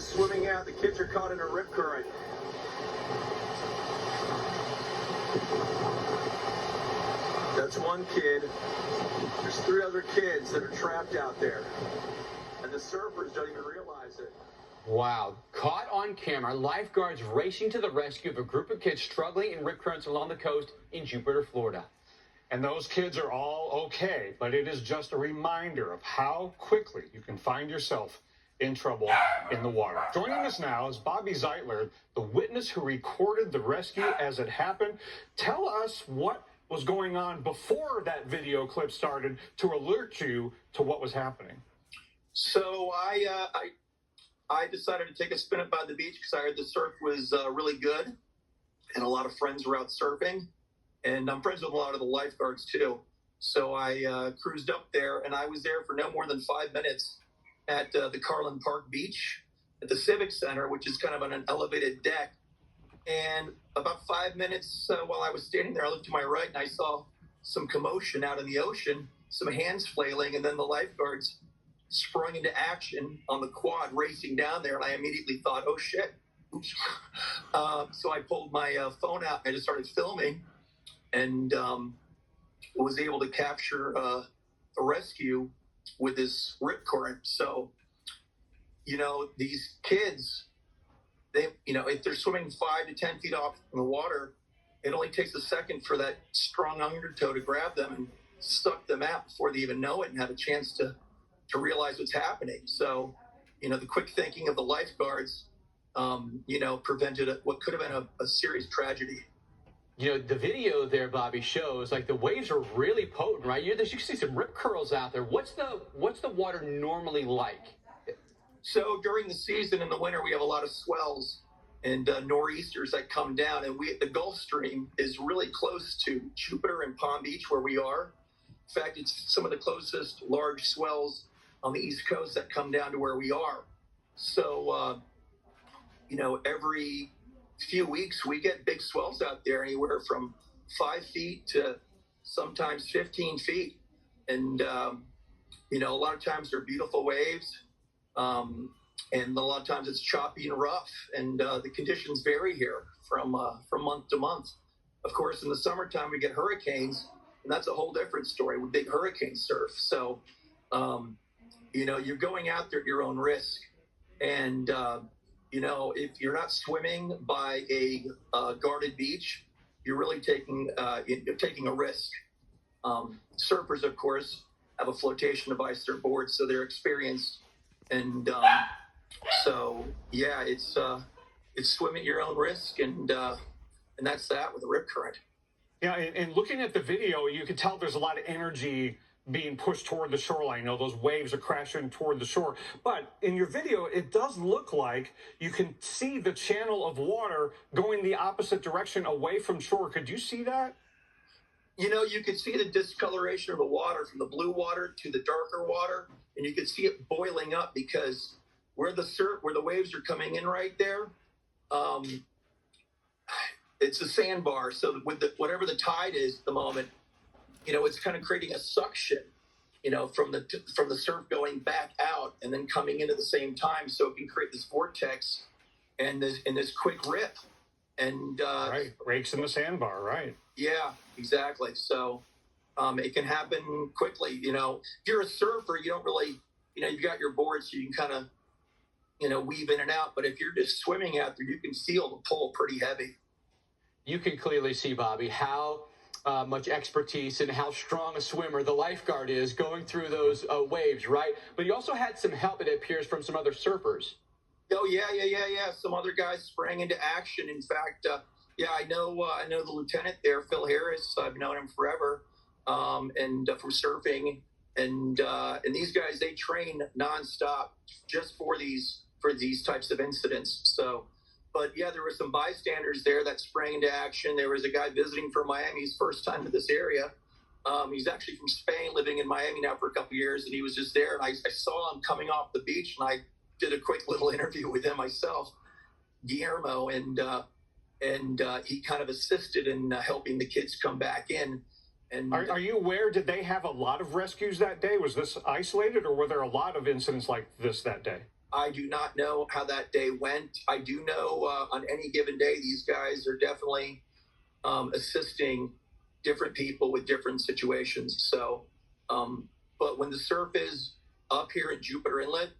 just swimming out. The kids are caught in a rip current. That's one kid. There's 3 other kids that are trapped out there. And the surfers don't even realize it. Wow. Caught on camera, lifeguards racing to the rescue of a group of kids struggling in rip currents along the coast in Jupiter, Florida. And those kids are all okay, but it is just a reminder of how quickly you can find yourself in trouble in the water. Joining us now is Bobby Zeitler, the witness who recorded the rescue as it happened. Tell us what was going on before that video clip started to alert you to what was happening. So I decided to take a spin up by the beach because I heard the surf was really good, and a lot of friends were out surfing, and I'm friends with a lot of the lifeguards too. So I cruised up there, and I was there for no more than 5 minutes at the Carlin Park Beach at the Civic Center, which is kind of on an elevated deck. And about 5 minutes while I was standing there, I looked to my right and I saw some commotion out in the ocean, some hands flailing, and then the lifeguards sprung into action on the quad racing down there. And I immediately thought, oh shit. Oops. So I pulled my phone out and I just started filming, and was able to capture the rescue with this rip current. So, these kids, they, if they're swimming 5 to 10 feet off in the water, it only takes a second for that strong undertow to grab them and suck them out before they even know it and have a chance to realize what's happening. So, the quick thinking of the lifeguards, prevented what could have been a serious tragedy. The video there, Bobby, shows like the waves are really potent, right? You can see some rip curls out there. What's the water normally like? So during the season in the winter, we have a lot of swells and nor'easters that come down, and the Gulf Stream is really close to Jupiter and Palm Beach where we are. In fact, it's some of the closest large swells on the East Coast that come down to where we are. So, every few weeks we get big swells out there, anywhere from 5 feet to sometimes 15 feet. And, a lot of times they're beautiful waves. And a lot of times it's choppy and rough, and the conditions vary here from month to month. Of course, in the summertime we get hurricanes, and that's a whole different story with big hurricane surf. So, you're going out there at your own risk. And, if you're not swimming by a guarded beach, you're really taking a risk. Surfers, of course, have a flotation device they're aboard, so they're experienced. And so, yeah, it's swim at your own risk, and that's that with a rip current. Yeah, and looking at the video, you can tell there's a lot of energy being pushed toward the shoreline. Those waves are crashing toward the shore. But in your video, it does look like you can see the channel of water going the opposite direction away from shore. Could you see that? You could see the discoloration of the water from the blue water to the darker water, and you could see it boiling up because where the waves are coming in right there, it's a sandbar. So with whatever the tide is at the moment, it's kind of creating a suction, from the surf going back out and then coming in at the same time. So it can create this vortex and this quick rip. And right, breaks in the sandbar, right? Yeah, exactly. So it can happen quickly. If you're a surfer, you don't really, you've got your board, so you can kind of, weave in and out. But if you're just swimming out there, you can feel the pull pretty heavy. You can clearly see, Bobby, how much expertise and how strong a swimmer the lifeguard is going through those waves, right? But you also had some help, it appears, from some other surfers. Oh, yeah. Some other guys sprang into action. In fact, I know the lieutenant there, Phil Harris. I've known him forever, and from surfing. And these guys, they train nonstop just for these types of incidents. So, but yeah, there were some bystanders there that sprang into action. There was a guy visiting from Miami, his first time to this area. He's actually from Spain, living in Miami now for a couple of years, and he was just there. And I saw him coming off the beach, and I did a quick little interview with him myself, Guillermo, and he kind of assisted in helping the kids come back in. And are you aware, did they have a lot of rescues that day? Was this isolated, or were there a lot of incidents like this that day? I do not know how that day went. I do know on any given day, these guys are definitely assisting different people with different situations. So, but when the surf is up here at Jupiter Inlet,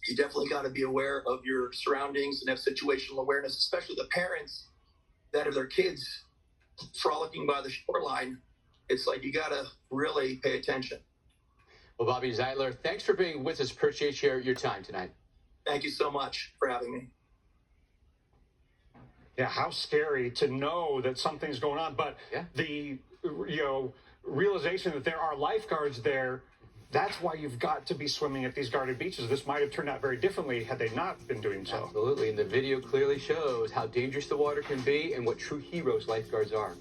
you definitely got to be aware of your surroundings and have situational awareness, especially the parents that have their kids frolicking by the shoreline. It's like you got to really pay attention. Well, Bobby Zeitler, thanks for being with us. Appreciate your time tonight. Thank you so much for having me. Yeah, how scary to know that something's going on, but Yeah. the realization that there are lifeguards there. That's why you've got to be swimming at these guarded beaches. This might have turned out very differently had they not been doing so. Absolutely, and the video clearly shows how dangerous the water can be and what true heroes lifeguards are.